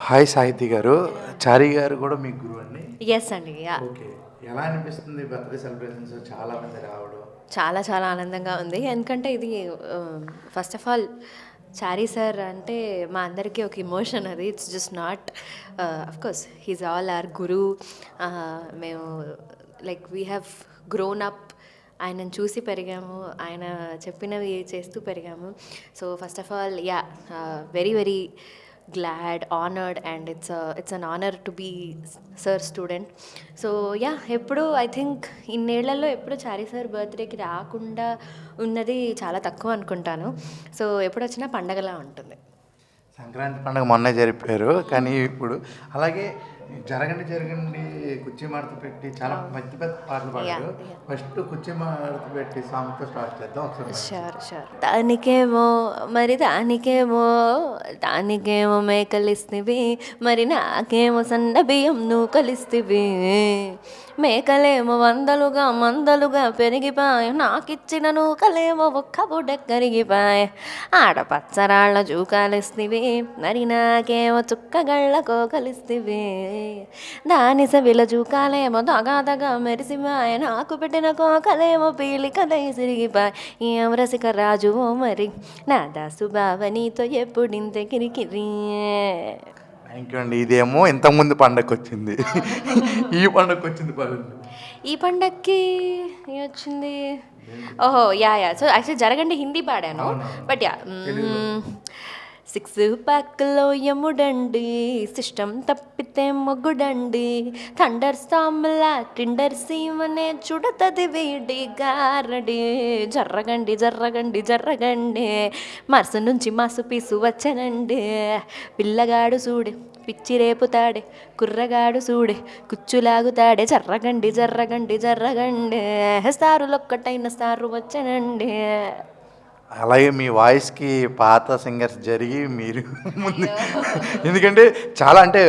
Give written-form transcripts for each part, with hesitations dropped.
Hi సాహితీ గారు. చారి గారు కూడా మీ గురువు అండి? ఎస్ అండి. యాహ్! ఓకే. ఎలా అనిపిస్తుంది బర్త్‌డే సెలబ్రేషన్స్ చాలా మంది రావడం? చాలా చాలా ఆనందంగా ఉంది. ఎందుకంటే ఇది first of all Chari sir అంటే మా అందరికీ ఒక ఎమోషన్ అది. It's just not of course he is all our guru. మేము like we have grown up. ఆయనను చూసి పెరిగాము. ఆయన చెప్పినవి చేస్తూ పెరిగాము. So first of all very very glad, honored, and it's an honor to be sir student. So ఎప్పుడు ఐ థింక్ ఇన్నేళ్లలో ఎప్పుడు చారీ సార్ బర్త్డేకి రాకుండా ఉన్నది చాలా తక్కువ అనుకుంటాను. సో ఎప్పుడు వచ్చినా పండగలా ఉంటుంది. సంక్రాంతి పండుగ మొన్నే జరిపారు. కానీ ఇప్పుడు అలాగే జరగండి జరగండి కుర్చీ మడత పెట్టి చాలా పెద్ద పెద్ద పాటలు పాడారు. ఫస్ట్ కుర్చీ మడత పెట్టి సాంగ్తో స్టార్ట్ చేద్దాం ఒకసారి. షూర్. దానికేమో మేకలిస్తివి, మరి నాకేమో సన్న బియ్యం నువ్వు కలిస్తివి. మేకలేమో మందలుగా పెరిగిపాయ, నాకిచ్చిన నూకలేమో ఒక్క బుడ్డ కరిగిపాయ. ఆడపచ్చరాళ్ళ జూకాలిస్తివి, మరి నాకేమో చుక్కగళ్ళ కోకలిస్తివి. దాని సవిల జూకాలేమో దగా మెరిసిపాయ, నాకు పెట్టిన కోకలేమో పీలికలై సిరిగిపాయ. ఏం రసిక రాజువో మరి నా దాసు బావ నీతో ఎప్పుడింత కిరికిరి. థ్యాంక్ యూ అండి. ఇదేమో ఇంతకుముందు పండగకి వచ్చింది, ఈ పండగకి వచ్చింది పాడండి. ఈ పండక్కి వచ్చింది సో యాక్చువల్లీ జరగండి హిందీ పాడాను. బట్ సిక్స్ ప్యాక్లో యముడండి, సిస్టమ్ తప్పితే మొగుడండి, థండర్ స్టామ్లా టిండర్ సీమనే చుడతది వీడి గారడి. జర్రగండి మరుసు నుంచి మాసు పీసు వచ్చనండి. పిల్లగాడు చూడే పిచ్చి రేపుతాడే, కుర్రగాడు చూడే కుచ్చులాగుతాడే. జర్రగండి స్టారులొక్కటైన స్టారు వచ్చనండి. అలాగే మీ వాయిస్కి పాత సింగర్స్ జరిగి మీరు ముందు, ఎందుకంటే చాలా అంటే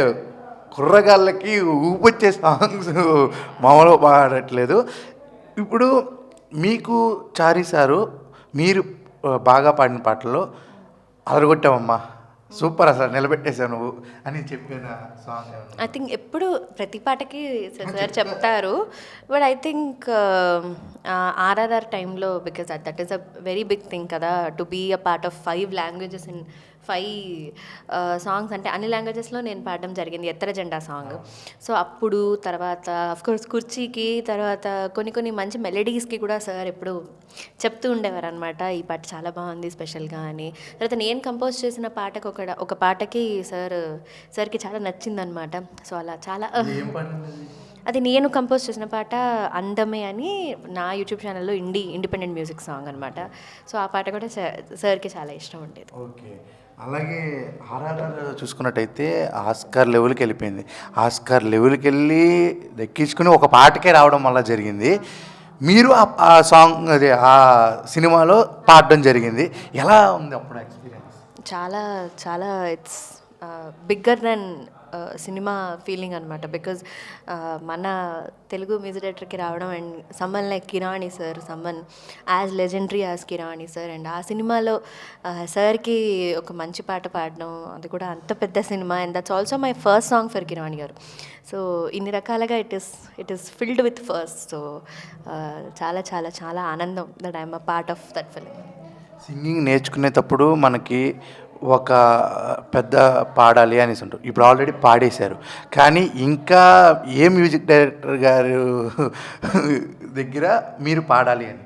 కుర్రగాళ్ళకి ఊపొచ్చే సాంగ్స్ మామూలుగా పాడట్లేదు. ఇప్పుడు మీకు చారీ సారు మీరు బాగా పాడిన పాటల్లో అదరగొట్టావమ్మా, సూపర్, అసలు నిలబెట్టేశావు నువ్వు అని చెప్పిన సాంగ్ ఐ థింక్ ఎప్పుడు ప్రతి పాటకి సార్ చెప్తారు. బట్ ఐ థింక్ ఆర్ఆర్ఆర్ టైంలో, because that is a very big thing కదా, to be a part of 5 languages in 5 songs. అంటే అన్ని లాంగ్వేజెస్లో నేను పాడడం జరిగింది, ఎత్తర జెండా సాంగ్. సో అప్పుడు తర్వాత అఫ్కోర్స్ కుర్చీకి తర్వాత కొన్ని మంచి మెలడీస్కి కూడా సార్ ఎప్పుడు చెప్తూ ఉండేవారు అనమాట, ఈ పాట చాలా బాగుంది స్పెషల్గా అని. తర్వాత నేను కంపోజ్ చేసిన పాటకు ఒక పాటకి సార్కి చాలా నచ్చిందనమాట. సో అలా చాలా అది నేను కంపోజ్ చేసిన పాట అందమే అని నా యూట్యూబ్ ఛానల్లో ఇండిపెండెంట్ మ్యూజిక్ సాంగ్ అనమాట. సో ఆ పాట కూడా సార్కి చాలా ఇష్టం ఉండేది. ఓకే. అలాగే ఆర్ఆర్ఆర్ చూసుకున్నట్టయితే ఆస్కార్ లెవెల్కి వెళ్ళిపోయింది. ఆస్కార్ లెవెల్కి వెళ్ళి దక్కించుకుని ఒక పాటకే రావడం వల్ల జరిగింది. మీరు ఆ సాంగ్ అదే ఆ సినిమాలో పాడడం జరిగింది. ఎలా ఉంది అప్పుడు ఎక్స్పీరియన్స్? చాలా చాలా it's bigger than cinema feeling అనమాట. బికాజ్ మన తెలుగు మ్యూజిక్ డైరెక్టర్కి రావడం and someone like కిరాణి sir, someone as legendary as కిరాణి sir, and ఆ సినిమాలో సార్కి ఒక మంచి పాట పాడడం, అది కూడా అంత పెద్ద సినిమా. And that's also my first song for Keeravani garu. So ఇన్ని రకాలుగా it is filled with first. So చాలా చాలా చాలా ఆనందం that I'm a part of that film. Singing నేర్చుకునేటప్పుడు మనకి ఒక పెద్ద పాడాలి అనేసి ఉంటారు. ఇప్పుడు ఆల్రెడీ పాడేశారు, కానీ ఇంకా ఏ మ్యూజిక్ డైరెక్టర్ గారు దగ్గర మీరు పాడాలి అని?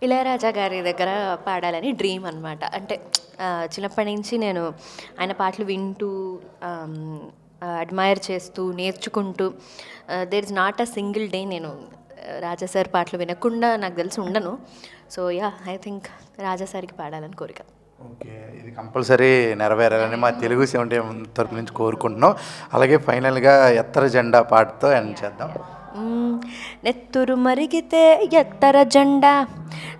ఇళయరాజా గారి దగ్గర పాడాలని డ్రీమ్ అనమాట. అంటే చిన్నప్పటి నుంచి నేను ఆయన పాటలు వింటూ అడ్మైర్ చేస్తూ నేర్చుకుంటూ, there is not a single day నేను రాజా సార్ పాటలు వినకుండా నాకు తెలిసి ఉండను. సో ఐ థింక్ రాజా సార్కి పాడాలని కోరిక. ఓకే, ఇది కంపల్సరీ నెరవేరాలని మా తెలుగు 70 తరపు నుంచి కోరుకుంటున్నాం. అలాగే ఫైనల్గా ఎత్తర జెండా పాటతో ఎండ్ చేద్దాం. నెత్తురు మరిగితే ఎత్తర జెండా,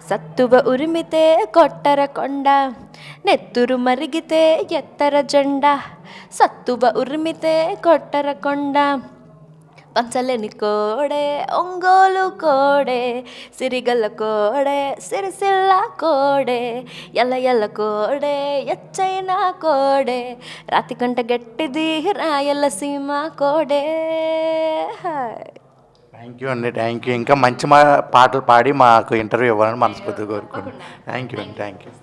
సత్తువ ఉరిమితే కొట్టర కొండ. నెత్తురు మరిగితే ఎత్తర జెండా, సత్తువ ఉరిమితే కొట్టర కొండ. పంచలేని కోడే ఒంగోలు కోడే సిరిగల్ల కోడే సిరిసిల్ల కోడే ఎల్ల ఎల్ల కోడే ఎచ్చైన కోడే రాతి కంట గట్టిది రాయలసీమ కోడే. థ్యాంక్ యూ అండి, థ్యాంక్ యూ. ఇంకా మంచి పాటలు పాడి మాకు ఇంటర్వ్యూ ఇవ్వాలని మనస్ఫూర్తిగా కోరుకుంటున్నాను. థ్యాంక్ యూ అండి, థ్యాంక్ యూ.